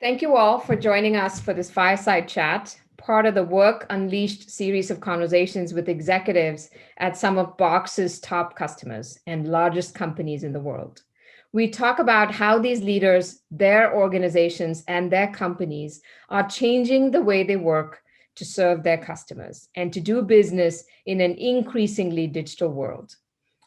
Thank you all for joining us for this fireside chat, part of the Work Unleashed series of conversations with executives at some of Box's top customers and largest companies in the world. We talk about how these leaders, their organizations, and their companies are changing the way they work to serve their customers and to do business in an increasingly digital world.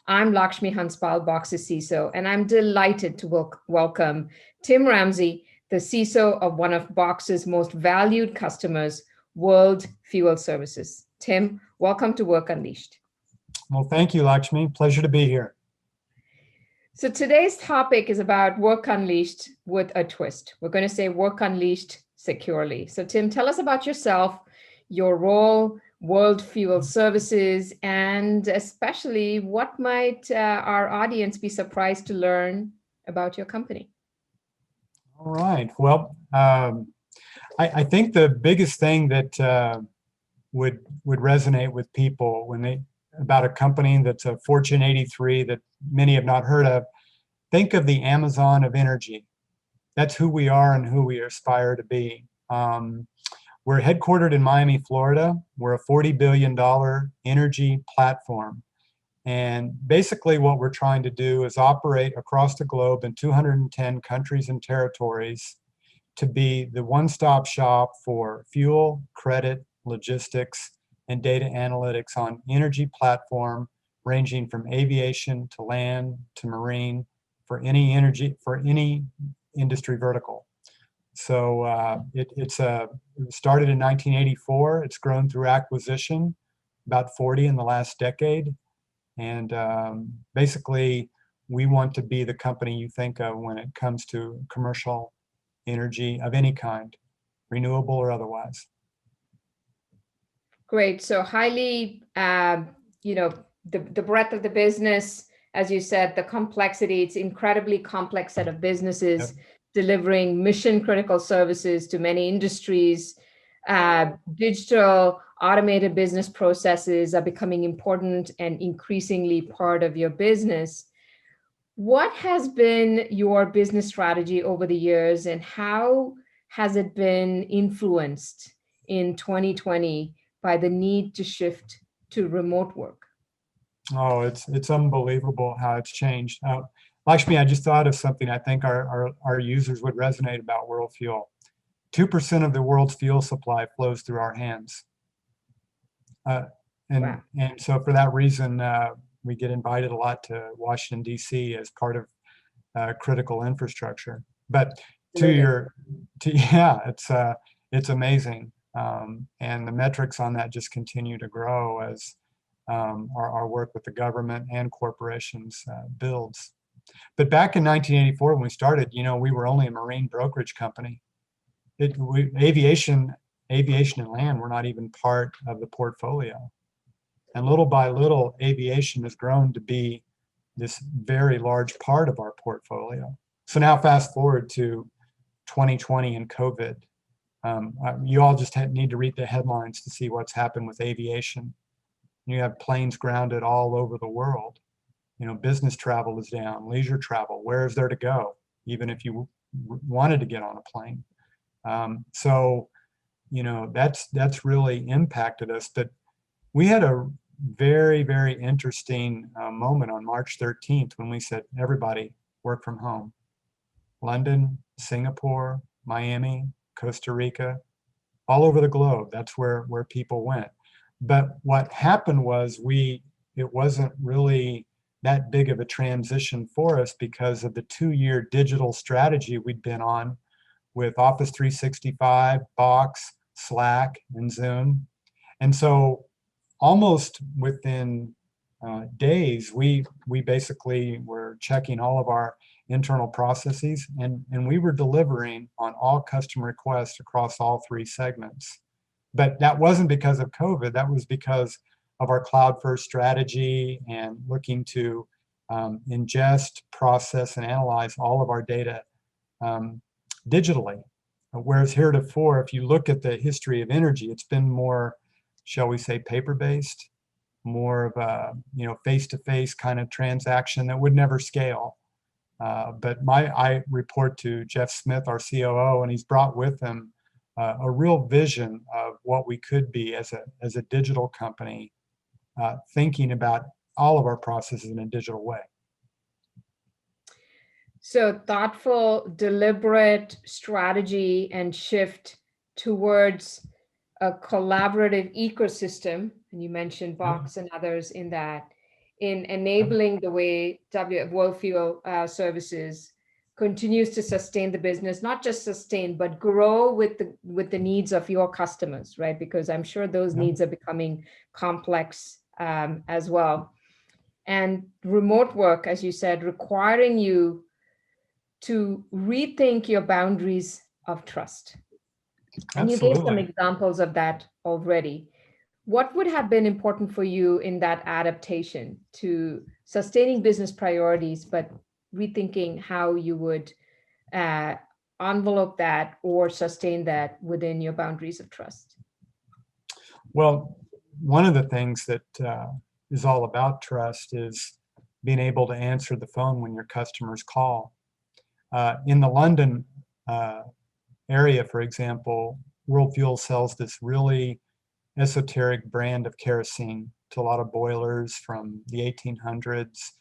I'm Lakshmi Hanspal, Box's CISO, and I'm delighted to welcome Tim Ramsay, the CISO of one of Box's most valued customers, World Fuel Services. Tim, welcome to Work Unleashed. Well, thank you, Lakshmi. Pleasure to be here. So today's topic is about Work Unleashed with a twist. We're going to say Work Unleashed securely. So Tim, tell us about yourself, your role, World Fuel Services, and especially what might our audience be surprised to learn about your company? All right. Well, I think the biggest thing that would resonate with people when they about a company that's a Fortune 83 that many have not heard of, think of the Amazon of energy. That's who we are and who we aspire to be. We're headquartered in Miami, Florida. We're a $40 billion energy platform. And basically what we're trying to do is operate across the globe in 210 countries and territories to be the one-stop shop for fuel, credit, logistics, and data analytics on energy platform ranging from aviation to land to marine for any industry vertical. So it started in 1984. It's grown through acquisition, about 40 in the last decade. And basically, we want to be the company you think of when it comes to commercial energy of any kind, renewable or otherwise. Great. So highly, the breadth of the business, as you said, the complexity, it's incredibly complex set of businesses. Yep. Delivering mission critical services to many industries. Digital automated business processes are becoming important and increasingly part of your business. What has been your business strategy over the years, and how has it been influenced in 2020 by the need to shift to remote work? Oh, it's unbelievable how it's changed. Lakshmi, I just thought of something I think our users would resonate about World Fuel. 2% of the world's fuel supply flows through our hands. Wow. And so for that reason, we get invited a lot to Washington, D.C. as part of critical infrastructure. But it's amazing. And the metrics on that just continue to grow as our work with the government and corporations builds. But back in 1984, when we started, we were only a marine brokerage company. Aviation and land were not even part of the portfolio. And little by little, aviation has grown to be this very large part of our portfolio. So now fast forward to 2020 and COVID. You all just need to read the headlines to see what's happened with aviation. You have planes grounded all over the world. Business travel is down, leisure travel. Where is there to go, even if you wanted to get on a plane? So that's really impacted us. But we had a very, very interesting moment on March 13th when we said, everybody work from home. London, Singapore, Miami, Costa Rica, all over the globe. That's where people went. But what happened was it wasn't really that big of a transition for us because of the 2-year digital strategy we'd been on with Office 365, Box, Slack, and Zoom. And so almost within days, we basically were checking all of our internal processes, and we were delivering on all customer requests across all 3 segments. But that wasn't because of COVID. That was because of our cloud-first strategy and looking to ingest, process, and analyze all of our data digitally. Whereas heretofore, if you look at the history of energy, it's been more, shall we say, paper-based, more of a face-to-face kind of transaction that would never scale. But I report to Jeff Smith, our COO, and he's brought with him a real vision of what we could be as a digital company, thinking about all of our processes in a digital way. So thoughtful, deliberate strategy and shift towards a collaborative ecosystem, and you mentioned Box and others in that, in enabling the way World Fuel Services continues to sustain the business, not just sustain, but grow with the needs of your customers, right? Because I'm sure those needs are becoming complex as well. And remote work, as you said, requiring you to rethink your boundaries of trust. And you gave some examples of that already. What would have been important for you in that adaptation to sustaining business priorities, but rethinking how you would envelope that or sustain that within your boundaries of trust? Well, one of the things that is all about trust is being able to answer the phone when your customers call. In the London area, for example, World Fuel sells this really esoteric brand of kerosene to a lot of boilers from the 1800s.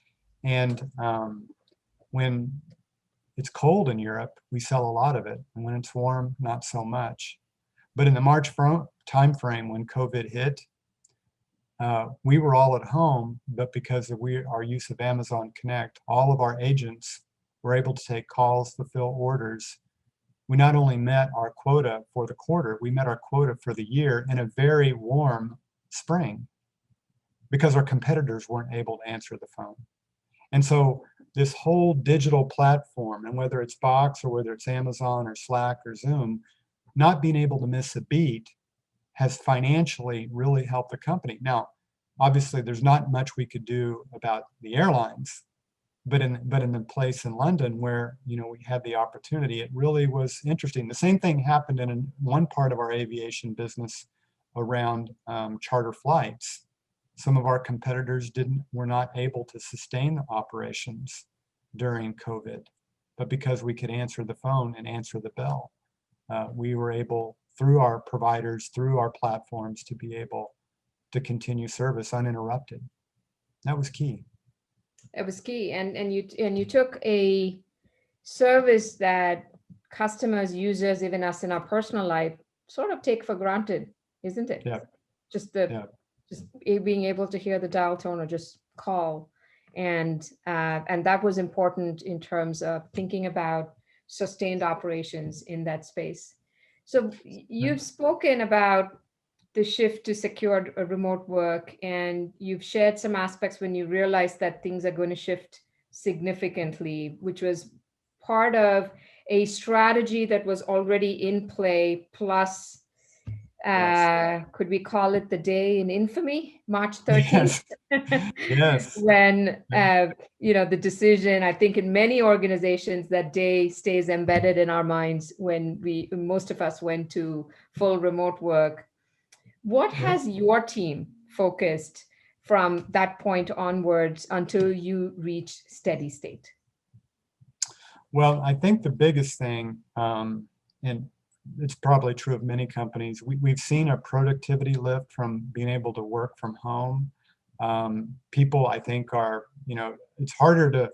And when it's cold in Europe, we sell a lot of it. And when it's warm, not so much. But in the March timeframe when COVID hit, we were all at home, but because of our use of Amazon Connect, all of our agents were able to take calls, fulfill orders. We not only met our quota for the quarter, we met our quota for the year in a very warm spring because our competitors weren't able to answer the phone. And so this whole digital platform, and whether it's Box or whether it's Amazon or Slack or Zoom, not being able to miss a beat has financially really helped the company. Now, obviously, there's not much we could do about the airlines, but in the place in London where we had the opportunity, it really was interesting. The same thing happened in one part of our aviation business around charter flights. Some of our competitors were not able to sustain operations during COVID, but because we could answer the phone and answer the bell, we were able, through our providers, through our platforms, to be able to continue service uninterrupted. That was key. It was key, and you took a service that customers, users, even us in our personal life, sort of take for granted, isn't it? Yeah. Just being able to hear the dial tone or just call, and that was important in terms of thinking about sustained operations in that space. So you've spoken about the shift to secure remote work, and you've shared some aspects when you realized that things are going to shift significantly, which was part of a strategy that was already in play, plus could we call it the day in infamy, March 13th? Yes. When the decision, I think in many organizations, that day stays embedded in our minds when most of us went to full remote work. What has your team focused from that point onwards until you reach steady state? Well, I think the biggest thing, and it's probably true of many companies, we've seen a productivity lift from being able to work from home. People, I think, are, it's harder to,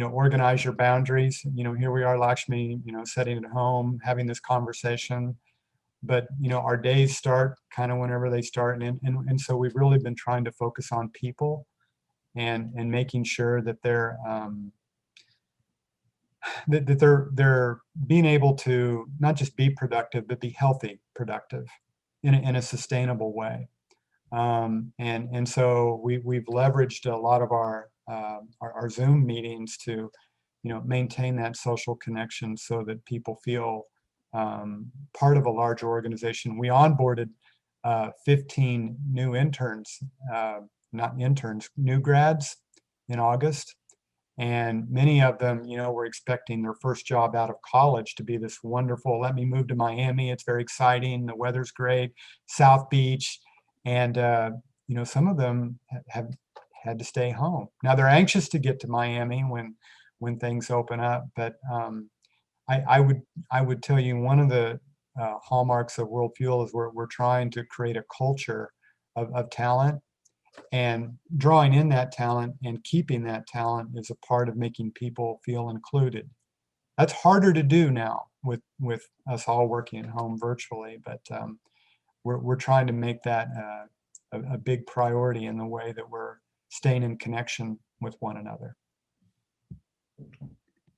organize your boundaries. Here we are, Lakshmi, sitting at home, having this conversation. But our days start kind of whenever they start, and so we've really been trying to focus on people and making sure that they're they're being able to not just be productive, but be healthy, productive in a sustainable way. And so we've leveraged a lot of our Zoom meetings to maintain that social connection so that people feel part of a larger organization. We onboarded 15 new interns, not interns, new grads in August. And many of them, were expecting their first job out of college to be this wonderful, let me move to Miami. It's very exciting. The weather's great, South Beach. And, some of them have had to stay home. Now they're anxious to get to Miami when when things open up. But I would tell you one of the hallmarks of World Fuel is we're trying to create a culture of talent, and drawing in that talent and keeping that talent is a part of making people feel included. That's harder to do now with us all working at home virtually, but we're trying to make that a big priority in the way that we're staying in connection with one another.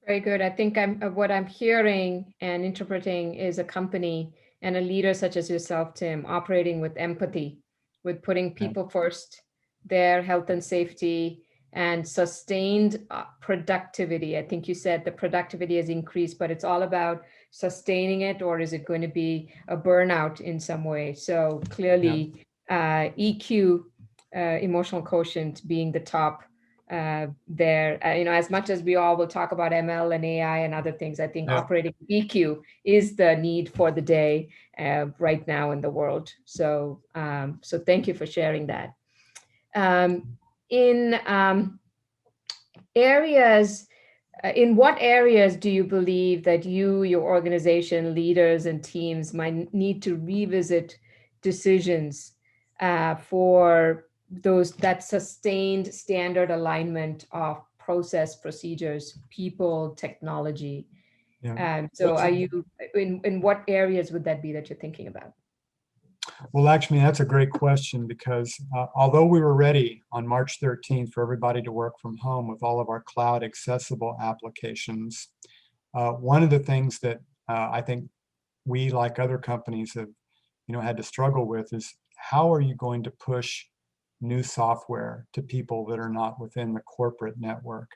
Very good. I think what I'm hearing and interpreting is a company and a leader such as yourself, Tim, operating with empathy, with putting people first, their health and safety, and sustained productivity. I think you said the productivity has increased, but it's all about sustaining it, or is it going to be a burnout in some way? So clearly, EQ, emotional quotient, being the top there. As much as we all will talk about ML and AI and other things, I think operating EQ is the need for the day right now in the world. So, so thank you for sharing that. In what areas do you believe that your organization, leaders and teams might need to revisit decisions for that sustained standard alignment of process, procedures, people, technology? So are you, in what areas would that be that you're thinking about? Well, actually, that's a great question, because although we were ready on March 13th for everybody to work from home with all of our cloud accessible applications, one of the things that I think we, like other companies, have had to struggle with is, how are you going to push new software to people that are not within the corporate network?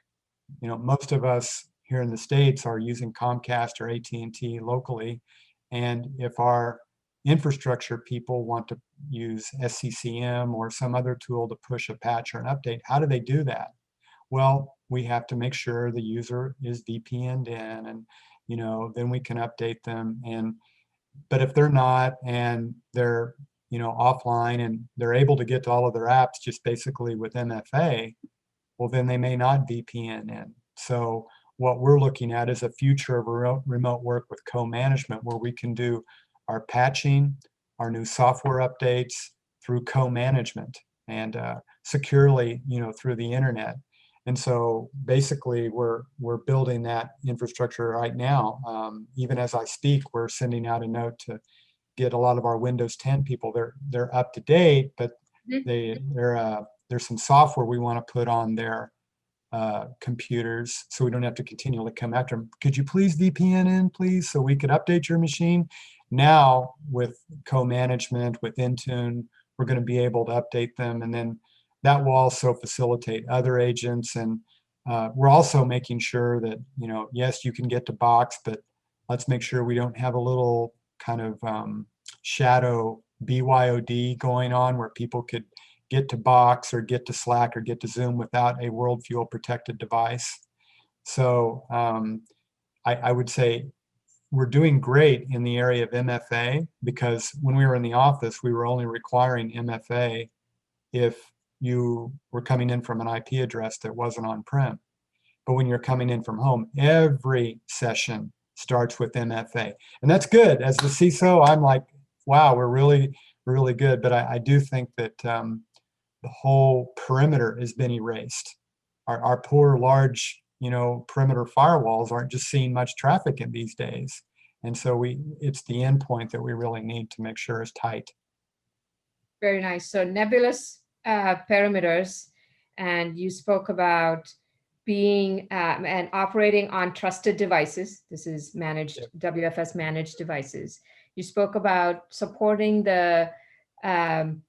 Most of us here in the States are using Comcast or AT&T locally, and if our infrastructure people want to use SCCM or some other tool to push a patch or an update, how do they do that? Well, we have to make sure the user is VPN'd in, and then we can update them. But if they're not, and they're offline, and they're able to get to all of their apps just basically with MFA, well, then they may not VPN in. So what we're looking at is a future of remote work with co-management, where we can do our patching, our new software updates through co-management, and securely, through the internet. And so basically we're building that infrastructure right now. Even as I speak, we're sending out a note to get a lot of our Windows 10 people. They're up to date, but there's some software we want to put on their computers, so we don't have to continually come after them. Could you please VPN in, please, so we could update your machine? Now, with co-management, with Intune, we're going to be able to update them, and then that will also facilitate other agents. And we're also making sure that, yes, you can get to Box, but let's make sure we don't have a little kind of shadow BYOD going on, where people could get to Box or get to Slack or get to Zoom without a World Fuel protected device. So I would say we're doing great in the area of MFA, because when we were in the office, we were only requiring MFA if you were coming in from an IP address that wasn't on-prem. But when you're coming in from home, every session starts with MFA. And that's good. As the CISO, I'm like, wow, we're really good. But I do think that the whole perimeter has been erased. Our poor large, perimeter firewalls aren't just seeing much traffic in these days. And so it's the endpoint that we really need to make sure is tight. Very nice. So nebulous perimeters, and you spoke about being and operating on trusted devices. This is managed, WFS managed devices. You spoke about supporting the offline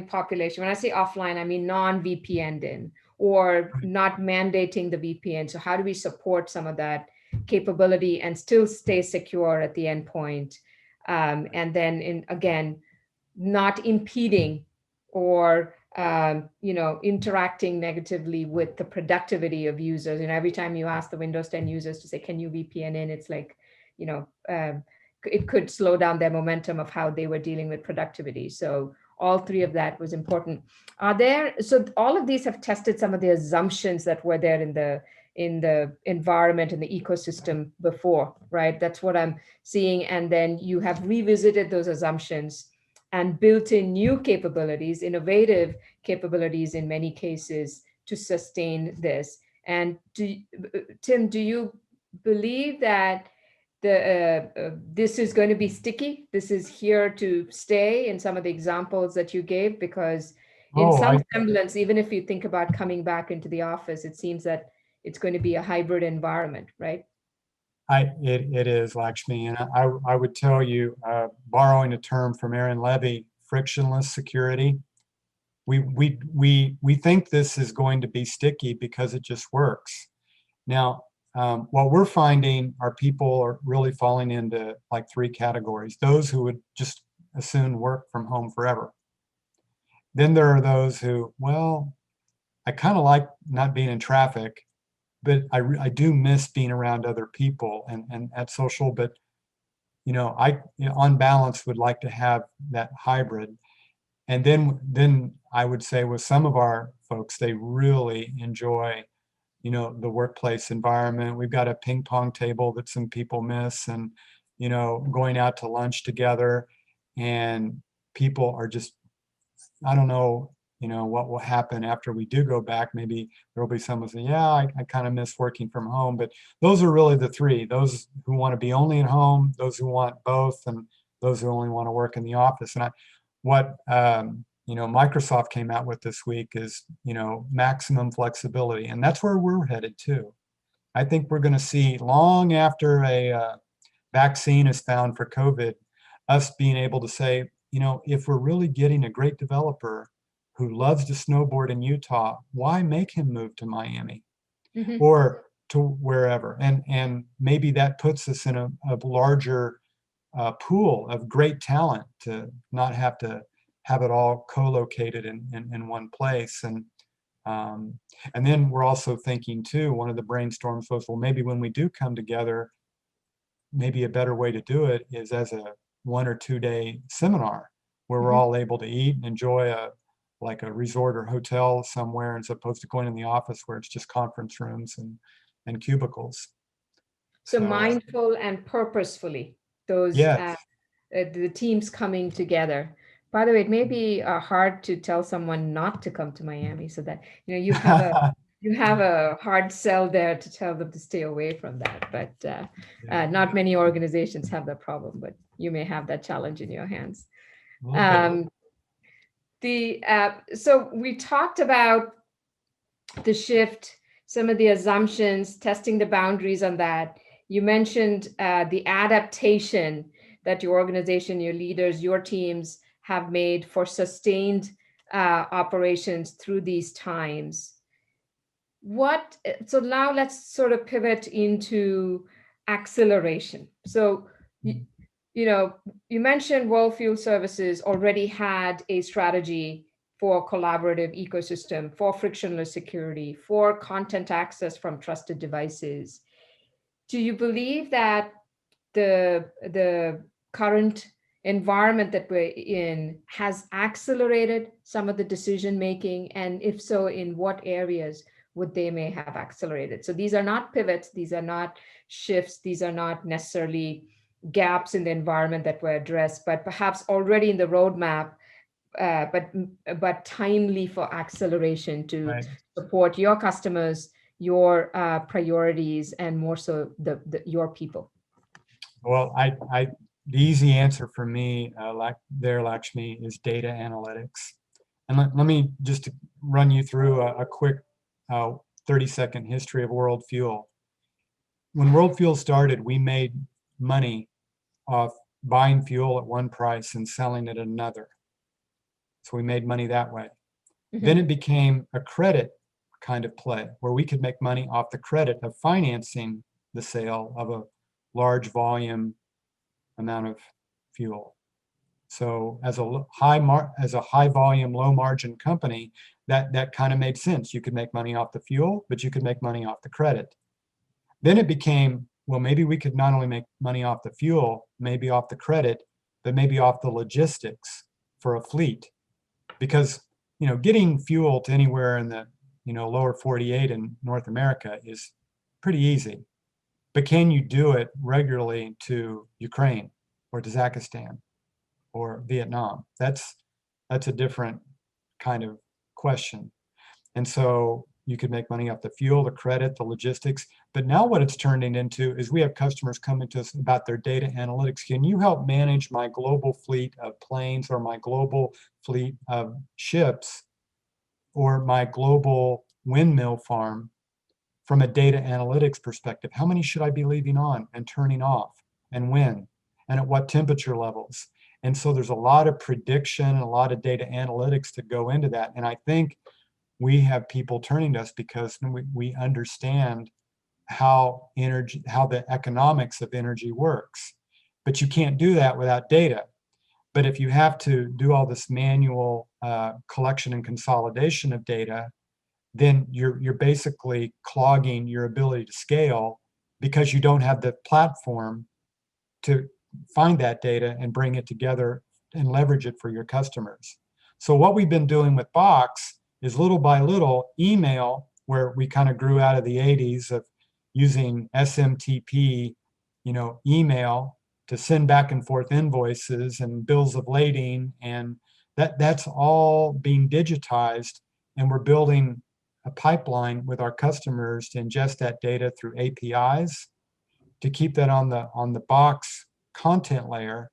population. When I say offline, I mean non-VPN'd in, or not mandating the VPN. So how do we support some of that capability and still stay secure at the endpoint? And then again, not impeding or interacting negatively with the productivity of users. And every time you ask the Windows 10 users to say, can you VPN in, it's like, it could slow down their momentum of how they were dealing with productivity. So all three of that was important. So all of these have tested some of the assumptions that were there in the environment and the ecosystem before, right? That's what I'm seeing. And then you have revisited those assumptions and built in new capabilities, innovative capabilities in many cases to sustain this. And Tim, do you believe that this is going to be sticky? This is here to stay in some of the examples that you gave? Because in Oh, some semblance, even if you think about coming back into the office, it seems that it's going to be a hybrid environment, right? it is, Lakshmi, and I would tell you, borrowing a term from Aaron Levy, frictionless security. We think this is going to be sticky because it just works. Now, what we're finding are people are really falling into like three categories. Those who would just as soon work from home forever. Then there are those who, well, I kind of like not being in traffic, but I do miss being around other people and at social, but on balance would like to have that hybrid. And then I would say with some of our folks, they really enjoy, the workplace environment. We've got a ping pong table that some people miss, and, going out to lunch together, and people are just, I don't know, what will happen after we do go back. Maybe there'll be someone say, yeah, I kind of miss working from home. But those are really the three: those who want to be only at home, those who want both, and those who only want to work in the office. And what Microsoft came out with this week is, maximum flexibility, and that's where we're headed too. I think we're going to see, long after a vaccine is found for COVID, us being able to say, if we're really getting a great developer who loves to snowboard in Utah, why make him move to Miami or to wherever? And maybe that puts us in a larger pool of great talent to not have to have it all co-located in one place. And then we're also thinking too, one of the brainstorms was, well, maybe when we do come together, maybe a better way to do it is as a 1 or 2 day seminar where we're all able to eat and enjoy like a resort or hotel somewhere, as opposed to going in the office where it's just conference rooms and cubicles. So mindful and purposefully, those yes. the teams coming together. By the way, it may be hard to tell someone not to come to Miami, so that you have a hard sell there to tell them to stay away from that. But not many organizations have that problem, but you may have that challenge in your hands. So we talked about the shift, some of the assumptions, testing the boundaries on that. You mentioned the adaptation that your organization, your leaders, your teams have made for sustained operations through these times. So now let's sort of pivot into acceleration. So, you mentioned World Fuel Services already had a strategy for collaborative ecosystem, for frictionless security, for content access from trusted devices. Do you believe that the current environment that we're in has accelerated some of the decision making? And if so, in what areas would they may have accelerated? So these are not pivots, these are not shifts, these are not necessarily gaps in the environment that were addressed, but perhaps already in the roadmap, but timely for acceleration to support your customers, your priorities, and more so your people. Well, the easy answer for me, Lakshmi, is data analytics. And let me just run you through a quick 30-second history of World Fuel. When World Fuel started, we made money off buying fuel at one price and selling it at another. So we made money that way. Then it became a credit kind of play where we could make money off the credit of financing the sale of a large volume amount of fuel. So as a high volume, low margin company, that kind of made sense. You could make money off the fuel, but you could make money off the credit. Then it became, well, maybe we could not only make money off the fuel, maybe off the credit, but maybe off the logistics for a fleet. because, getting fuel to anywhere in the, lower 48 in North America is pretty easy. But can you do it regularly to Ukraine or Kazakhstan or Vietnam? That's a different kind of question. And so you could make money off the fuel, the credit, the logistics. But now what it's turning into is we have customers coming to us about their data analytics. Can you help manage my global fleet of planes or my global fleet of ships or my global windmill farm from a data analytics perspective? How many should I be leaving on and turning off, and when, and at what temperature levels? And so there's a lot of prediction and a lot of data analytics to go into that. And I think we have people turning to us because we understand how the economics of energy works. But you can't do that without data. But if you have to do all this manual collection and consolidation of data, then you're basically clogging your ability to scale because you don't have the platform to find that data and bring it together and leverage it for your customers. So what we've been doing with Box is little by little email, where we kind of grew out of the 80s of using SMTP, email to send back and forth invoices and bills of lading, and that's all being digitized, and we're building a pipeline with our customers to ingest that data through APIs to keep that on the Box content layer.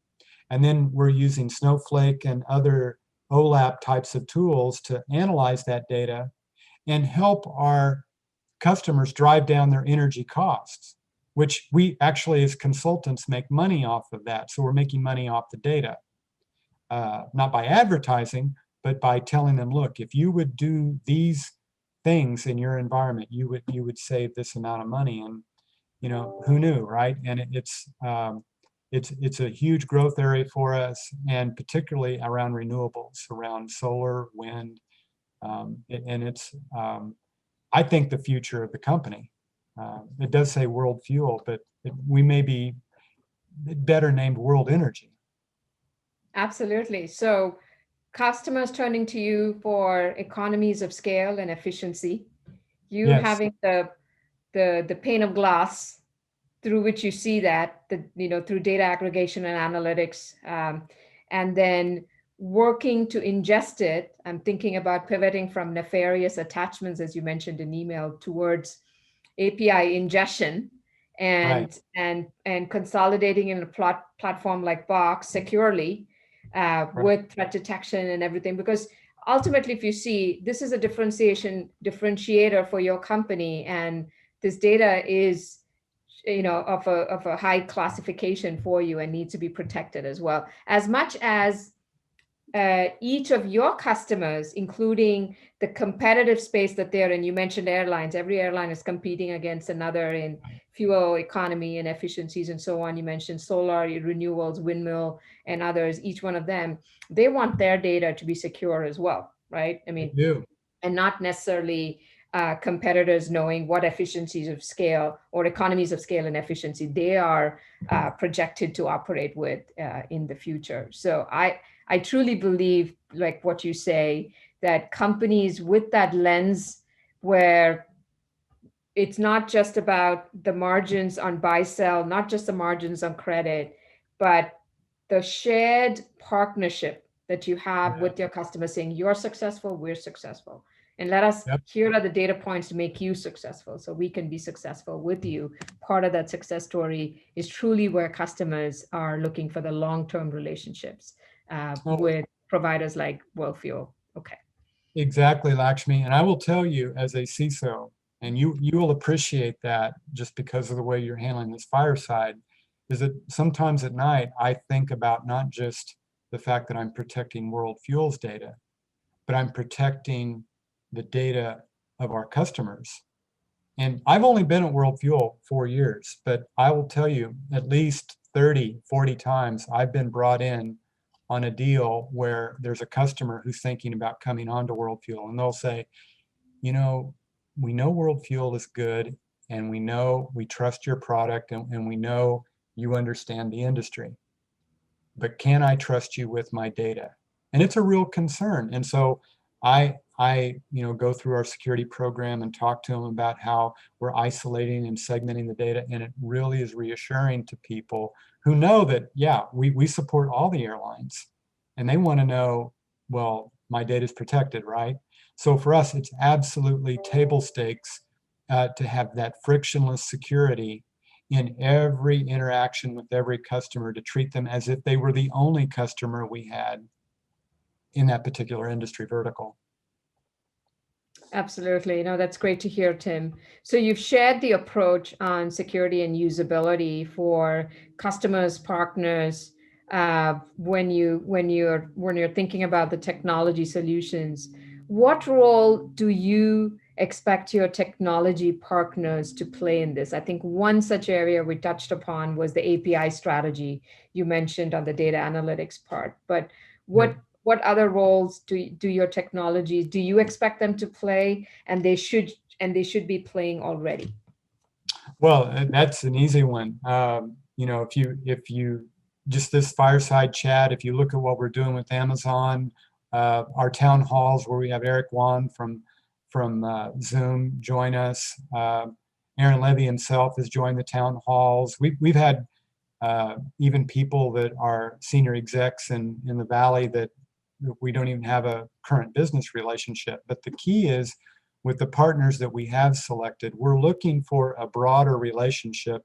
And then we're using Snowflake and other OLAP types of tools to analyze that data and help our customers drive down their energy costs, which we actually as consultants make money off of that. So we're making money off the data, not by advertising, but by telling them, look, if you would do these things in your environment, you would save this amount of money. And who knew, right? And it's a huge growth area for us, and particularly around renewables, around solar, wind, and it's I think the future of the company. It does say World Fuel, but we may be better named World Energy. Absolutely. So customers turning to you for economies of scale and efficiency, you Yes. having the pane of glass through which you see that, through data aggregation and analytics, and then working to ingest it. I'm thinking about pivoting from nefarious attachments, as you mentioned in email, towards API ingestion and Right. and consolidating in a platform like Box securely, with threat detection and everything. Because ultimately, if you see, this is a differentiator for your company, and this data is of a high classification for you and needs to be protected as well. As much as each of your customers, including the competitive space that they're in, you mentioned airlines. Every airline is competing against another in fuel economy and efficiencies and so on. You mentioned solar, renewables, windmill, and others. Each one of them, they want their data to be secure as well, right? I mean, and not necessarily competitors knowing what efficiencies of scale or economies of scale and efficiency they are projected to operate with in the future. So I truly believe, like what you say, that companies with that lens, where it's not just about the margins on buy sell, not just the margins on credit, but the shared partnership that you have with your customers, saying you're successful, we're successful. And let us, here are the data points to make you successful so we can be successful with you. Part of that success story is truly where customers are looking for the long-term relationships with providers like World Fuel. Okay. Exactly, Lakshmi. And I will tell you, as a CISO, and you will appreciate that just because of the way you're handling this fireside, is that sometimes at night I think about not just the fact that I'm protecting World Fuel's data, but I'm protecting the data of our customers. And I've only been at World Fuel 4 years, but I will tell you at least 30, 40 times I've been brought in on a deal where there's a customer who's thinking about coming on to World Fuel, and they'll say, we know World Fuel is good, and we trust your product, and we know you understand the industry, but can I trust you with my data? And it's a real concern. And so I go through our security program and talk to them about how we're isolating and segmenting the data. And it really is reassuring to people who know that, yeah, we support all the airlines, and they want to know, well, my data is protected, right? So for us, it's absolutely table stakes to have that frictionless security in every interaction with every customer, to treat them as if they were the only customer we had in that particular industry vertical. Absolutely. No, that's great to hear, Tim. So you've shared the approach on security and usability for customers, partners, when you're thinking about the technology solutions. What role do you expect your technology partners to play in this? I think one such area we touched upon was the API strategy you mentioned on the data analytics part. But what Yep. what other roles do your technologies, do you expect them to play, and they should be playing already? Well, that's an easy one. If you just this fireside chat, if you look at what we're doing with Amazon, our town halls where we have Eric Wan from Zoom join us. Aaron Levy himself has joined the town halls. We've had even people that are senior execs in the Valley that we don't even have a current business relationship. But the key is, with the partners that we have selected, we're looking for a broader relationship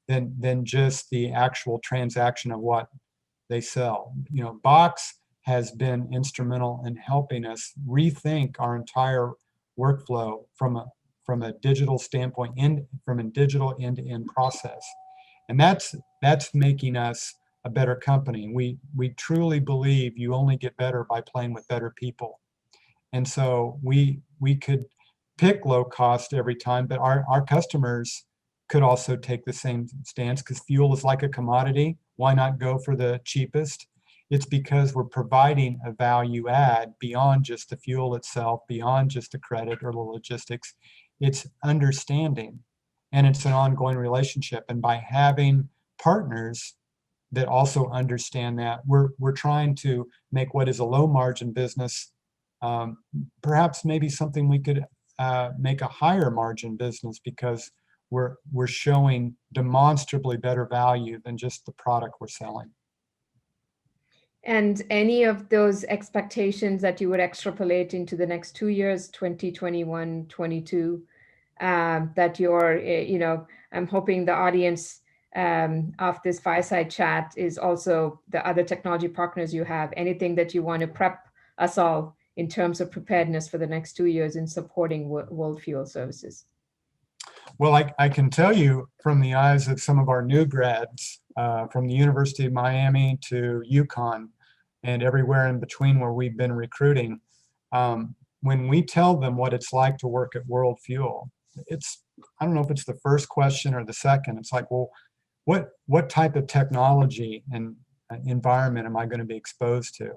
than just the actual transaction of what they sell. Box has been instrumental in helping us rethink our entire workflow from a digital standpoint, from a digital end-to-end process. And that's making us a better company. We truly believe you only get better by playing with better people. And so we could pick low cost every time, but our customers could also take the same stance, because fuel is like a commodity. Why not go for the cheapest? It's because we're providing a value add beyond just the fuel itself, beyond just the credit or the logistics. It's understanding, and it's an ongoing relationship. And by having partners that also understand that, we're trying to make what is a low margin business perhaps maybe something we could make a higher margin business, because we're showing demonstrably better value than just the product we're selling. And any of those expectations that you would extrapolate into the next 2 years, 2021, 22, that I'm hoping the audience of this fireside chat is also the other technology partners you have. Anything that you want to prep us all in terms of preparedness for the next 2 years in supporting World Fuel Services? Well, I can tell you from the eyes of some of our new grads from the University of Miami to UConn and everywhere in between where we've been recruiting, when we tell them what it's like to work at World Fuel, I don't know if it's the first question or the second. It's like, well, what type of technology and environment am I going to be exposed to?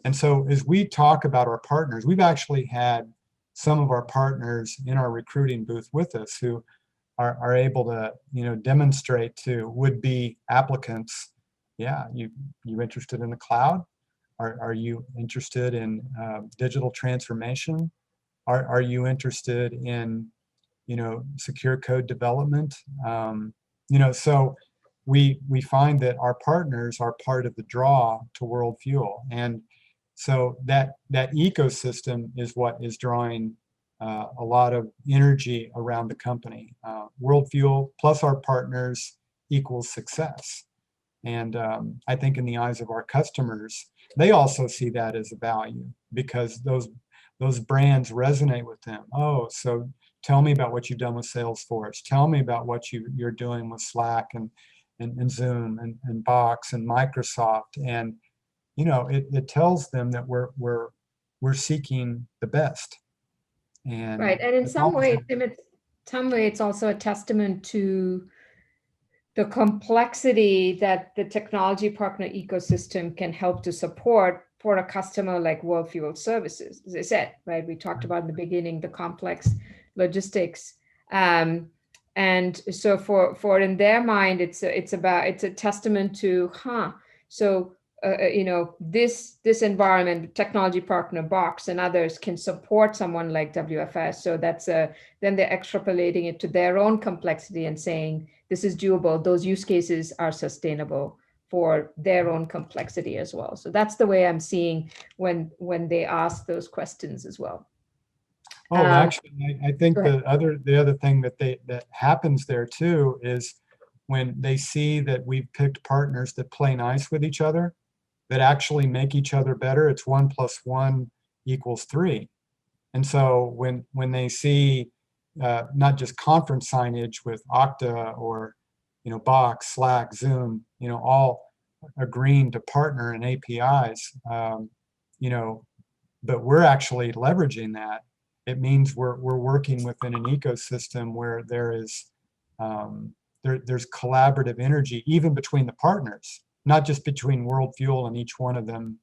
And so as we talk about our partners, we've actually had some of our partners in our recruiting booth with us who are able to demonstrate to would-be applicants, yeah, you interested in the cloud? Are you interested in digital transformation? Are you interested in secure code development? So we find that our partners are part of the draw to World Fuel. And so that ecosystem is what is drawing a lot of energy around the company. World Fuel plus our partners equals success. And I think in the eyes of our customers, they also see that as a value, because those brands resonate with them. Oh, so tell me about what you've done with Salesforce. Tell me about what you're doing with Slack and Zoom and Box and Microsoft. And it tells them that we're seeking the best. And Right. And in some way, Tim, it's also a testament to the complexity that the technology partner ecosystem can help to support for a customer like World Fuel Services. As I said, right, we talked about in the beginning the complex logistics, and so for in their mind, it's a testament to, so this environment, technology partner Box and others can support someone like WFS. So then they're extrapolating it to their own complexity and saying this is doable. Those use cases are sustainable for their own complexity as well. So that's the way I'm seeing when they ask those questions as well. Oh, actually, I think Go ahead. the other thing that happens there too is when they see that we've picked partners that play nice with each other, that actually make each other better. It's 1 + 1 = 3. And so when they see not just conference signage with Okta or Box, Slack, Zoom, all agreeing to partner in APIs, but we're actually leveraging that. It means we're working within an ecosystem where there's collaborative energy even between the partners, not just between World Fuel and each one of them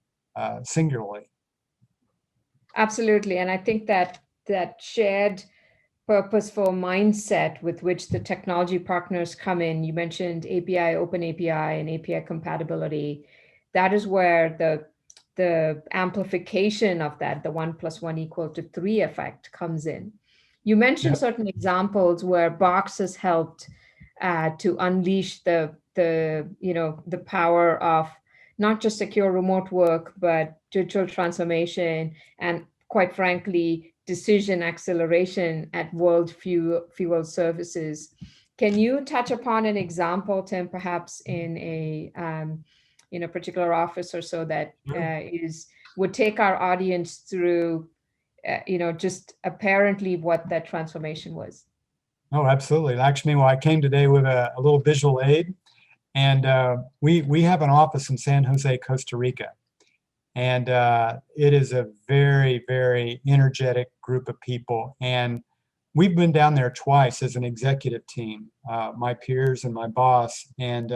singularly. Absolutely. And I think that shared purposeful mindset with which the technology partners come in, you mentioned API, open API, and API compatibility. That is where the amplification of that, the 1 + 1 = 3 effect comes in. You mentioned Yep. certain examples where Box has helped to unleash the power of not just secure remote work, but digital transformation and, quite frankly, decision acceleration at World Fuel Services. Can you touch upon an example, Tim, perhaps in a particular office or so that would take our audience through, just apparently what that transformation was? Oh, absolutely. Actually, well, I came today with a little visual aid, and we have an office in San Jose, Costa Rica. And it is a very, very energetic group of people. And we've been down there twice as an executive team, my peers and my boss. And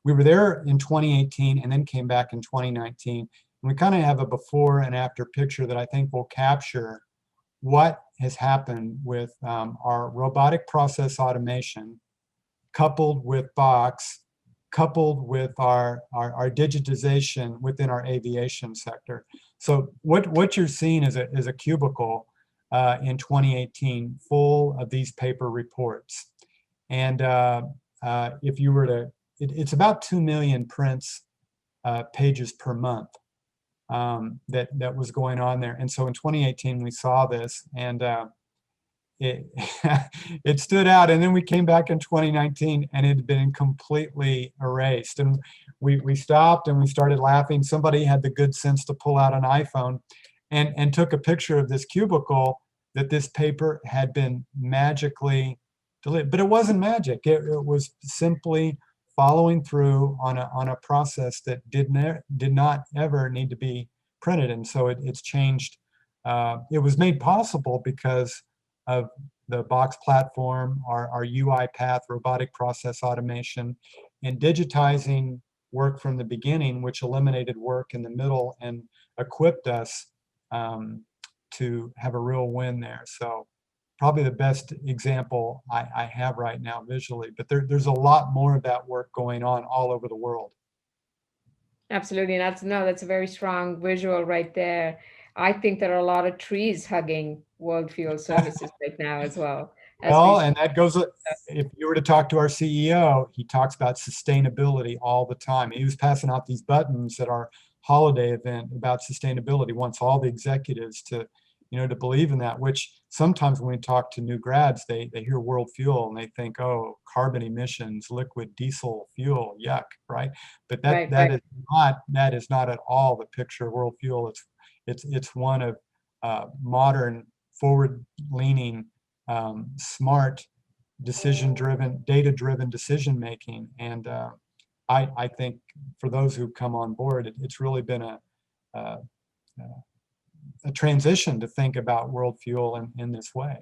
we were there in 2018 and then came back in 2019. And we kind of have a before and after picture that I think will capture what has happened with our robotic process automation, coupled with Box, coupled with our digitization within our aviation sector. So what you're seeing is a cubicle in 2018 full of these paper reports. And if you were to, it's about 2 million prints pages per month that was going on there. And so in 2018, we saw this, and it it stood out. And then we came back in 2019 and it had been completely erased. And we stopped and we started laughing. Somebody had the good sense to pull out an iPhone and took a picture of this cubicle that this paper had been magically deleted. But it wasn't magic. It was simply following through on a process that did not ever need to be printed. And so it's changed. It was made possible because of the Box platform, our UiPath robotic process automation, and digitizing work from the beginning, which eliminated work in the middle and equipped us to have a real win there. So probably the best example I have right now visually, but there's a lot more of that work going on all over the world. Absolutely. That's a very strong visual right there. I think there are a lot of trees hugging World Fuel Services right now as well. Well, and that goes, if you were to talk to our CEO, he talks about sustainability all the time. He was passing out these buttons at our holiday event about sustainability, wants all the executives to believe in that, which sometimes when we talk to new grads, they hear World Fuel and they think, oh, carbon emissions, liquid diesel fuel, yuck, right? But that is not at all the picture of World Fuel. It's one of modern, forward-leaning, smart, decision-driven, data-driven decision making. And I think for those who come on board, it's really been a transition to think about World Fuel in this way.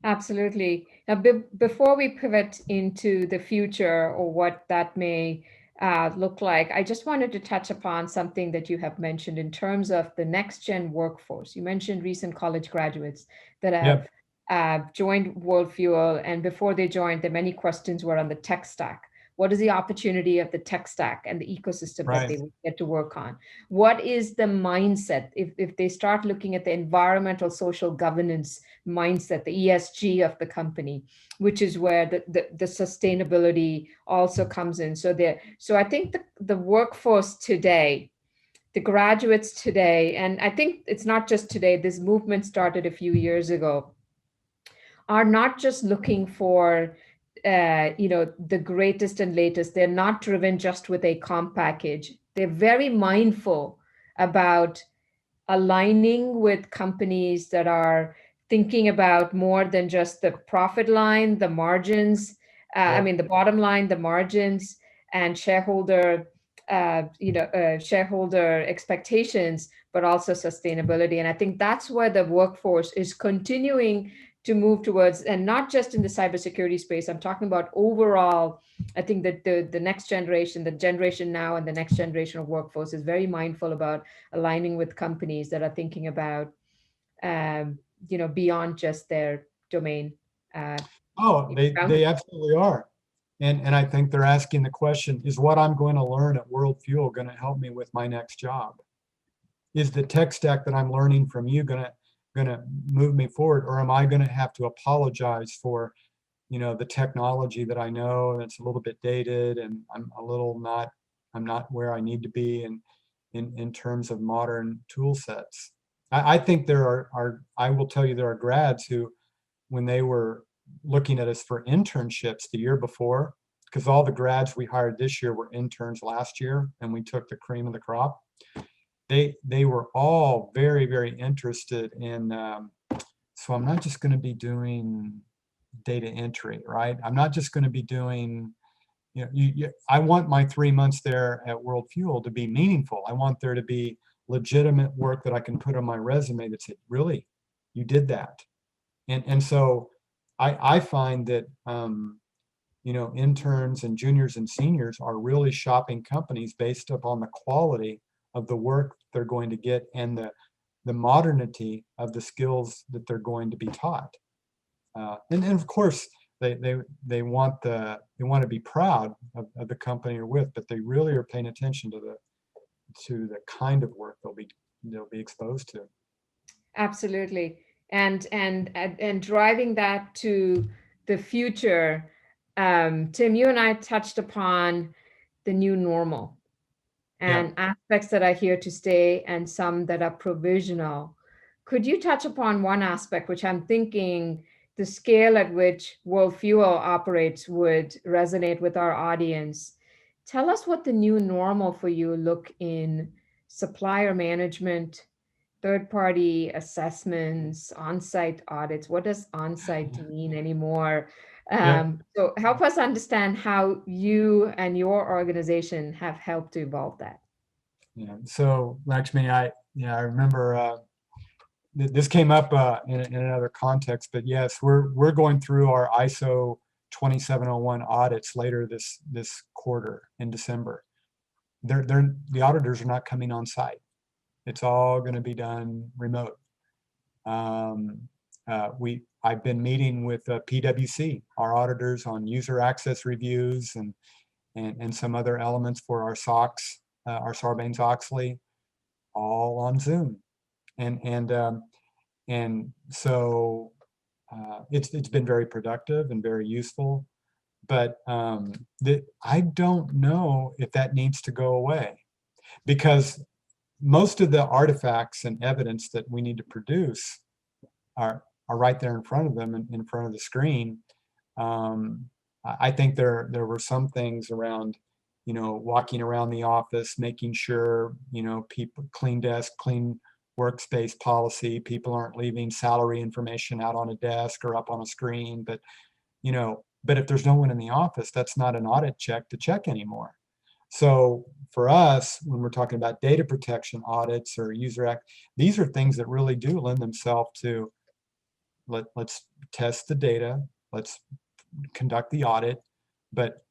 Absolutely. Now, before we pivot into the future or what that may look like, I just wanted to touch upon something that you have mentioned in terms of the next gen workforce. You mentioned recent college graduates that have joined World Fuel, and before they joined, the many questions were on the tech stack. What is the opportunity of the tech stack and the ecosystem that Right. they will get to work on? What is the mindset if they start looking at the environmental social governance mindset, the ESG of the company, which is where the sustainability also comes in. So I think the workforce today, the graduates today, and I think it's not just today, this movement started a few years ago, are not just looking for the greatest and latest. They're not driven just with a comp package. They're very mindful about aligning with companies that are thinking about more than just the profit line, the margins, Yep. the bottom line, the margins, and shareholder expectations, but also sustainability. And I think that's where the workforce is continuing to move towards, and not just in the cybersecurity space. I'm talking about overall. I think that the next generation, the generation now and the next generation of workforce is very mindful about aligning with companies that are thinking about, beyond just their domain. Uh, Oh, they boundaries. absolutely are. And I think they're asking the question, is what I'm going to learn at World Fuel going to help me with my next job? Is the tech stack that I'm learning from you gonna move me forward, or am I going to have to apologize for, the technology that I know that's a little bit dated and I'm not where I need to be in terms of modern tool sets. I think I will tell you there are grads who, when they were looking at us for internships the year before, because all the grads we hired this year were interns last year, and we took the cream of the crop. They were all very, very interested in. So I'm not just going to be doing data entry, right? I'm not just going to be doing. I want my 3 months there at World Fuel to be meaningful. I want there to be legitimate work that I can put on my resume that said, really, you did that. And so I find that interns and juniors and seniors are really shopping companies based upon the quality of the work they're going to get and the modernity of the skills that they're going to be taught. And of course, they want to be proud of the company you're with, but they really are paying attention to the kind of work they'll be exposed to. Absolutely. And driving that to the future, Tim, you and I touched upon the new normal Yeah. and aspects that are here to stay and some that are provisional. Could you touch upon one aspect, which I'm thinking the scale at which World Fuel operates would resonate with our audience? Tell us what the new normal for you look in supplier management, third-party assessments, on-site audits. What does on-site mean anymore? Yeah. So help us understand how you and your organization have helped to evolve that. Yeah. So Lakshmi, I remember this came up in another context, but yes, we're going through our ISO 2701 audits later this quarter in December. The auditors are not coming on site. It's all going to be done remote. I've been meeting with PwC, our auditors, on user access reviews and some other elements for our SOX, our Sarbanes-Oxley, all on Zoom. And so it's been very productive and very useful, but I don't know if that needs to go away, because most of the artifacts and evidence that we need to produce are right there in front of them, in front of the screen. I think there were some things around, walking around the office, making sure, people, clean desk, clean workspace policy, people aren't leaving salary information out on a desk or up on a screen. But if there's no one in the office, that's not an audit check to check anymore. So for us, when we're talking about data protection audits or user act, these are things that really do lend themselves to let's test the data, let's conduct the audit, but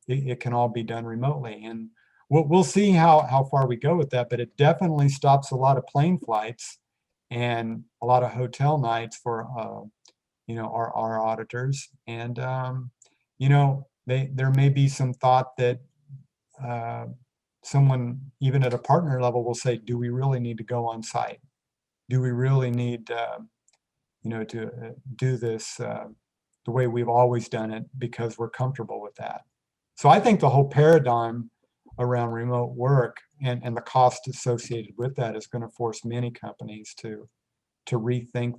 it can all be done remotely. And we'll see how far we go with that, but it definitely stops a lot of plane flights and a lot of hotel nights for our auditors. And there may be some thought that someone, even at a partner level, will say, do we really need to go on site? Do we really need to do this the way we've always done it because we're comfortable with that? So I think the whole paradigm around remote work and the cost associated with that is going to force many companies to rethink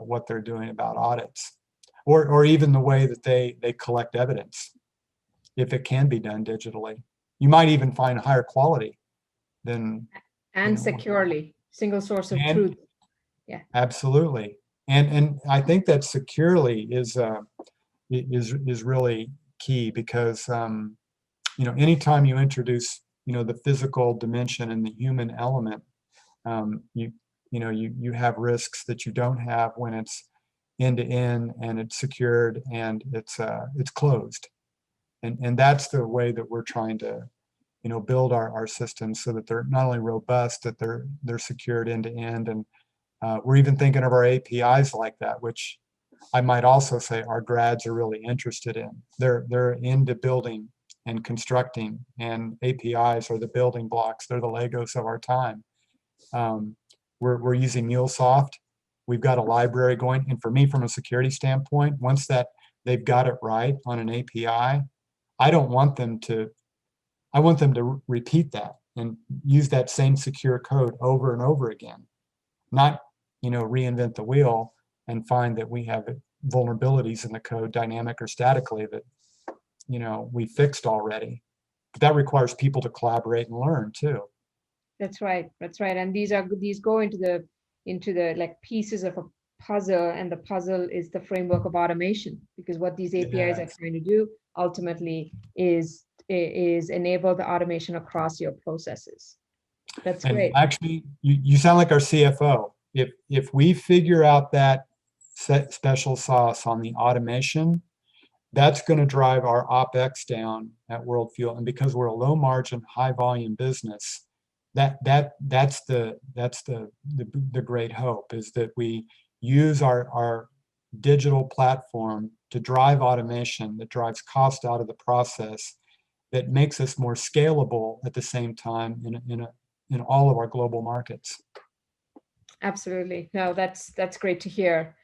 what they're doing about audits, or even the way that they collect evidence, if it can be done digitally. You might even find higher quality than and securely, single source of truth. Yeah, absolutely. And I think that securely is really key, because anytime you introduce the physical dimension and the human element, you have risks that you don't have when it's end to end and it's secured and it's closed. And that's the way that we're trying to build our systems, so that they're not only robust, that they're secured end to end. And we're even thinking of our APIs like that, which I might also say our grads are really interested in. They're into building and constructing, and APIs are the building blocks. They're the Legos of our time. We're using MuleSoft. We've got a library going, and for me, from a security standpoint, once that they've got it right on an API, I want them to repeat that and use that same secure code over and over again, not reinvent the wheel and find that we have vulnerabilities in the code, dynamic or statically, that we fixed already. But that requires people to collaborate and learn too. That's right. And these go into the like pieces of a puzzle, and the puzzle is the framework of automation, because what these APIs are trying to do ultimately is enable the automation across your processes. That's great. Actually, you sound like our CFO. If we figure out that special sauce on the automation, that's going to drive our OpEx down at World Fuel. And because we're a low margin, high volume business, that's the great hope, is that we use our digital platform to drive automation that drives cost out of the process, that makes us more scalable at the same time in all of our global markets. Absolutely. No, that's great to hear.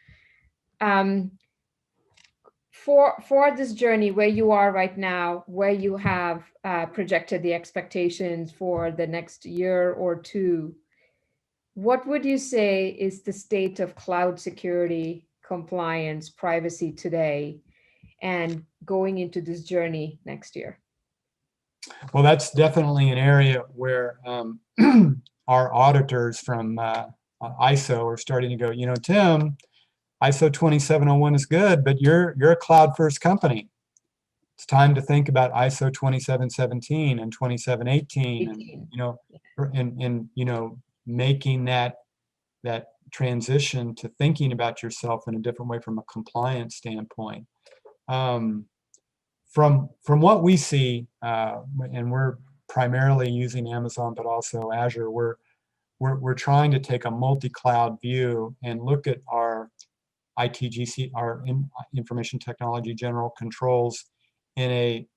For this journey where you are right now, where you have projected the expectations for the next year or two, what would you say is the state of cloud security, compliance, privacy today, and going into this journey next year? Well, that's definitely an area where our auditors from ISO are starting to go, Tim, ISO 2701 is good, but you're a cloud first company. It's time to think about ISO 2717 and 2718, and making that transition to thinking about yourself in a different way from a compliance standpoint. From what we see, and we're primarily using Amazon, but also Azure, we're trying to take a multi-cloud view and look at our ITGC, our information technology general controls, in a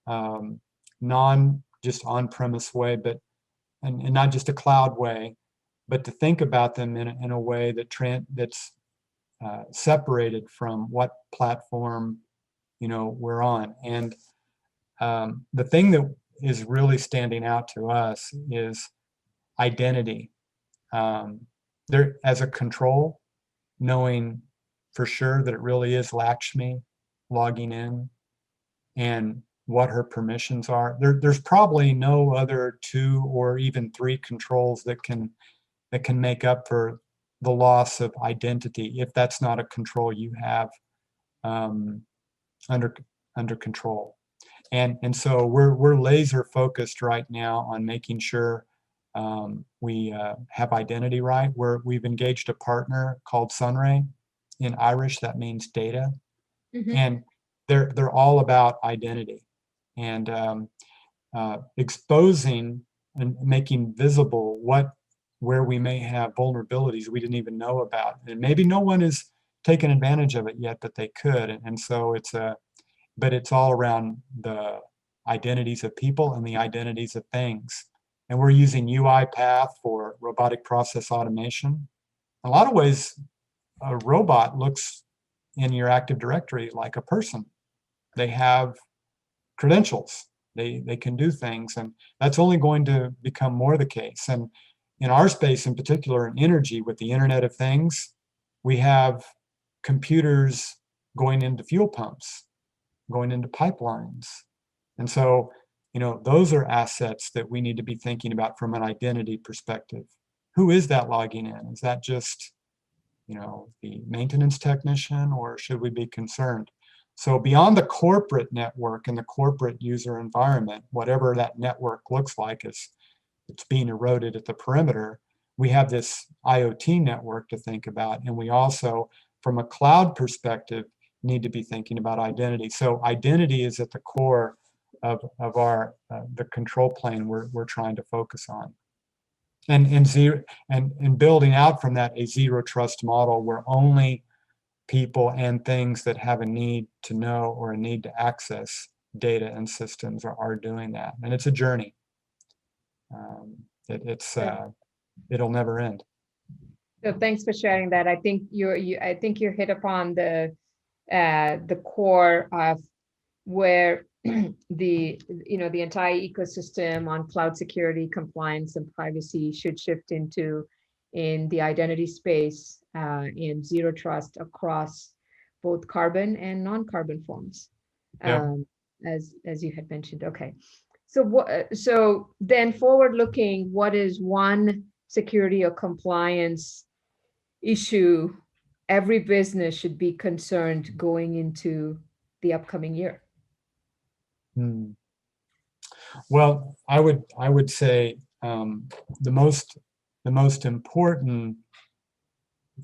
non just on-premise way, but and not just a cloud way, but to think about them in a way that's separated from what platform we're on. And the thing that is really standing out to us is identity. There, as a control, knowing for sure that it really is Lakshmi logging in and what her permissions are. There's probably no other 2 or even 3 controls that can make up for the loss of identity, if that's not a control you have under control. And so we're laser focused right now on making sure we have identity right. We've engaged a partner called Sunray. In Irish, that means data. Mm-hmm. And they're all about identity and exposing and making visible where we may have vulnerabilities we didn't even know about, and maybe no one is taking advantage of it yet, but they could. And so it's but it's all around the identities of people and the identities of things. And we're using UiPath for robotic process automation. In a lot of ways, a robot looks in your Active Directory like a person. They have credentials. They can do things, and that's only going to become more the case. And in our space, in particular, in energy, with the Internet of Things, we have computers going into fuel pumps, going into pipelines. And so, those are assets that we need to be thinking about from an identity perspective. Who is that logging in? Is that just, the maintenance technician, or should we be concerned? So beyond the corporate network and the corporate user environment, whatever that network looks like as it's being eroded at the perimeter, we have this IoT network to think about. And we also, from a cloud perspective, need to be thinking about identity. So identity is at the core of our the control plane we're trying to focus on. And building out from that a zero trust model where only people and things that have a need to know or a need to access data and systems are doing that. And it's a journey. It'll never end. So thanks for sharing that. I think I think you hit upon the core of where the entire ecosystem on cloud security, compliance, and privacy should shift into in the identity space in zero trust across both carbon and non-carbon forms, Yeah. as you had mentioned. Okay, so then forward looking, what is one security or compliance issue every business should be concerned going into the upcoming year? Well, I would say the most important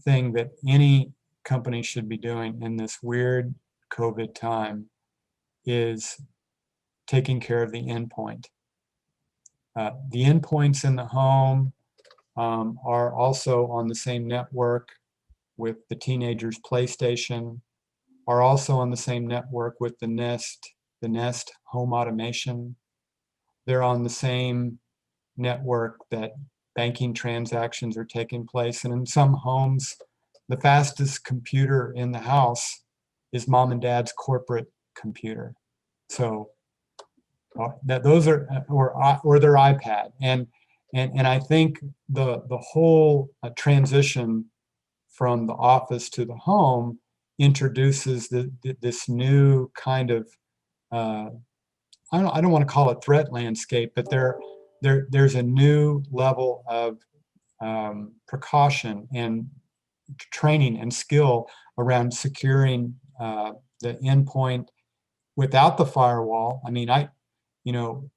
thing that any company should be doing in this weird COVID time is taking care of the endpoint. The endpoints in the home are also on the same network with the teenager's PlayStation, are also on the same network with the Nest home automation. They're on the same network that banking transactions are taking place. And in some homes, the fastest computer in the house is mom and dad's corporate computer. So that those are, or their iPad. And I think the whole transition from the office to the home introduces this new kind of I don't want to call it threat landscape, but there's a new level of precaution and training and skill around securing the endpoint without the firewall. I mean,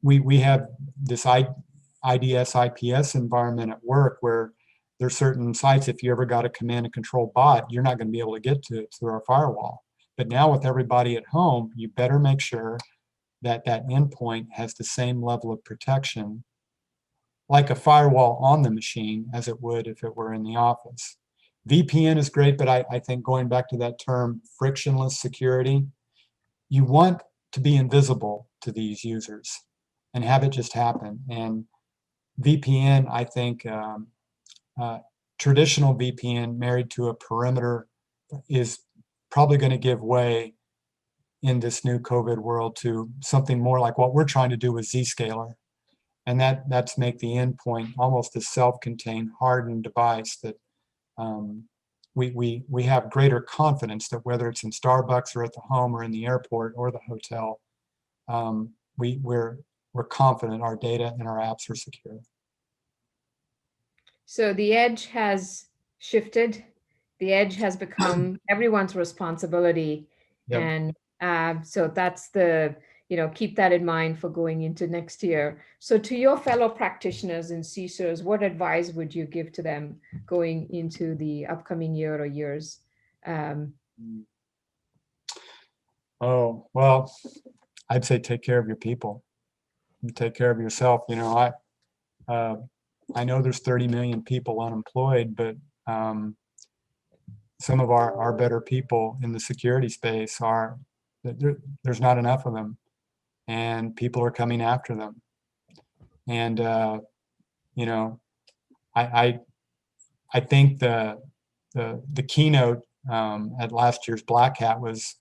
we have this IDS IPS environment at work where there's certain sites, if you ever got a command and control bot, you're not going to be able to get to it through our firewall. But now with everybody at home, you better make sure that endpoint has the same level of protection like a firewall on the machine as it would if it were in the office. VPN is great, but I think going back to that term, frictionless security, you want to be invisible to these users and have it just happen. And VPN, I think, traditional VPN married to a perimeter is probably going to give way in this new COVID world to something more like what we're trying to do with Zscaler. And that's make the endpoint almost a self-contained hardened device that we have greater confidence that whether it's in Starbucks or at the home or in the airport or the hotel, we're confident our data and our apps are secure. So the edge has shifted. The edge has become everyone's responsibility. Yep. And so that's keep that in mind for going into next year. So to your fellow practitioners and CISOs, what advice would you give to them going into the upcoming year or years? Oh, well, I'd say take care of your people. Take care of yourself. I know there's 30 million people unemployed, but some of our better people in the security space are there's not enough of them, and people are coming after them. And you know, I think the keynote at last year's Black Hat was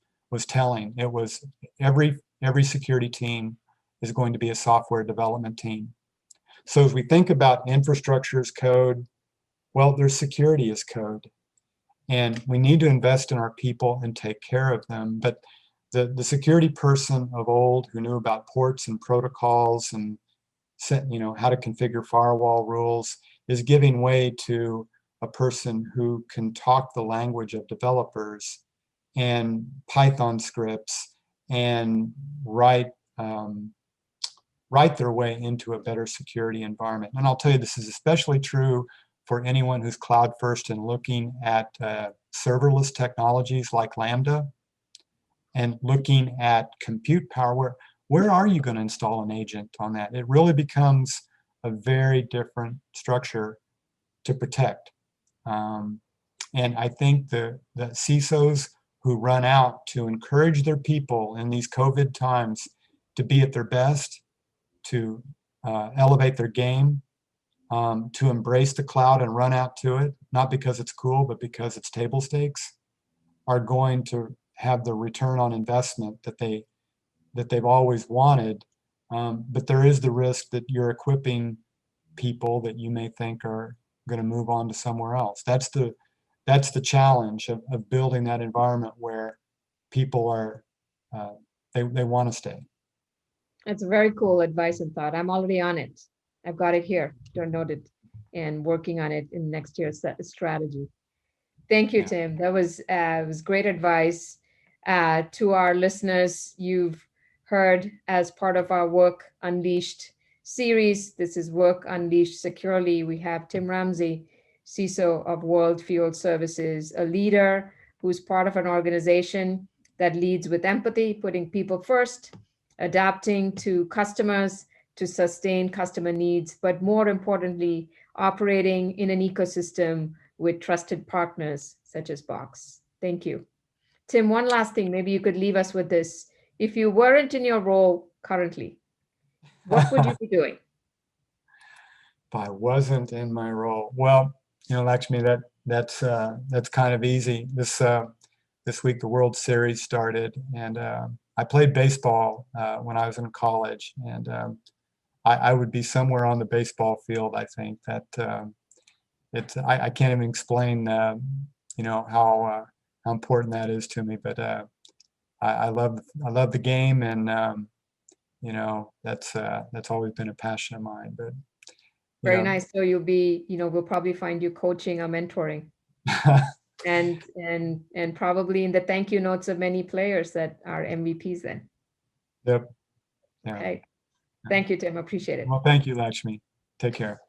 telling. It was every security team is going to be a software development team. So as we think about infrastructure as code, well, there's security as code. And we need to invest in our people and take care of them. But the security person of old who knew about ports and protocols and how to configure firewall rules is giving way to a person who can talk the language of developers and Python scripts and write their way into a better security environment. And I'll tell you, this is especially true for anyone who's cloud first and looking at serverless technologies like Lambda and looking at compute power. Where are you going to install an agent on that? It really becomes a very different structure to protect. And I think the CISOs who run out to encourage their people in these COVID times to be at their best, to elevate their game, to embrace the cloud and run out to it, not because it's cool, but because it's table stakes, are going to have the return on investment that they've always wanted. But there is the risk that you're equipping people that you may think are going to move on to somewhere else. That's the challenge of building that environment where people are they want to stay. That's very cool advice and thought. I'm already on it. I've got it here, don't note it, and working on it in next year's strategy. Thank you, Tim. That was great advice. To our listeners, you've heard as part of our Work Unleashed series, this is Work Unleashed Securely. We have Tim Ramsay, CISO of World Fuel Services, a leader who's part of an organization that leads with empathy, putting people first, adapting to customers to sustain customer needs, but more importantly, operating in an ecosystem with trusted partners such as Box. Thank you. Tim, one last thing, maybe you could leave us with this. If you weren't in your role currently, what would you be doing? If I wasn't in my role, well, Lakshmi, that's kind of easy. This week the World Series started, and I played baseball when I was in college, and I would be somewhere on the baseball field. I think that I can't even explain how important that is to me, but I love the game, and that's always been a passion of mine. But very nice. So you'll be, we'll probably find you coaching or mentoring, and probably in the thank you notes of many players that are MVPs then. Yep. Yeah. Okay. Thank you, Tim. Appreciate it. Well, thank you, Lakshmi. Take care.